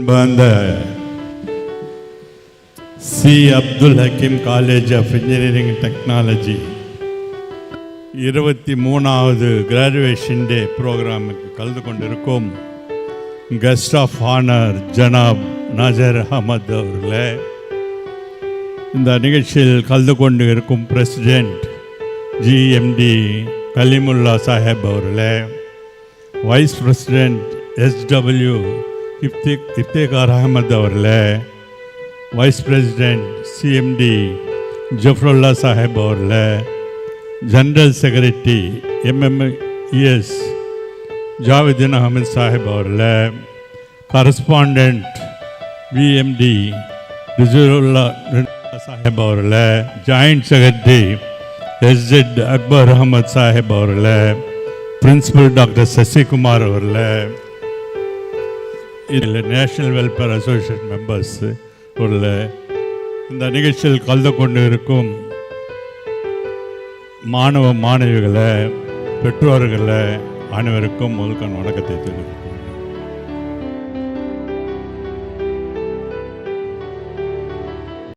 அந்த C Abdul Hakeem college of engineering technology 23வது graduation day ப்ரோக்ராமுக்கு கலந்து கொண்டிருக்கும் கெஸ்ட் ஆஃப் ஆனர் ஜனாப் நாசர் அஹமத் அவர்களே, இந்த நிகழ்ச்சியில் கலந்து கொண்டு இருக்கும் பிரசிடெண்ட் ஜிஎம்டி கலிமுல்லா சாஹேப் அவர்களே, vice president SW Iftikhar Ahmed அவர்களே, vice president CMT Zafrulla Saheb அவர்களே, general secretary MMES Javideen Ahmed Saheb அவர்களே, கரஸ்பாண்டன்ட் விஎம்டி ரிசுல்லா சாஹேப் அவர்களே, joint secretary SZ Akbar Ahmed Saheb அவர்களே, பிரின்சிபல் டாக்டர் சசிகுமார் அவர்களே, இதில் நேஷ்னல் வெல்ஃபேர் அசோசியேஷன் மெம்பர்ஸ் உள்ள இந்த நிகழ்ச்சியில் கலந்து கொண்டு இருக்கும் மாணவ மாணவிகளை, பெற்றோர்களை அனைவருக்கும் முதற்கண் வணக்கத்தை தெரிவிக்கிறேன்.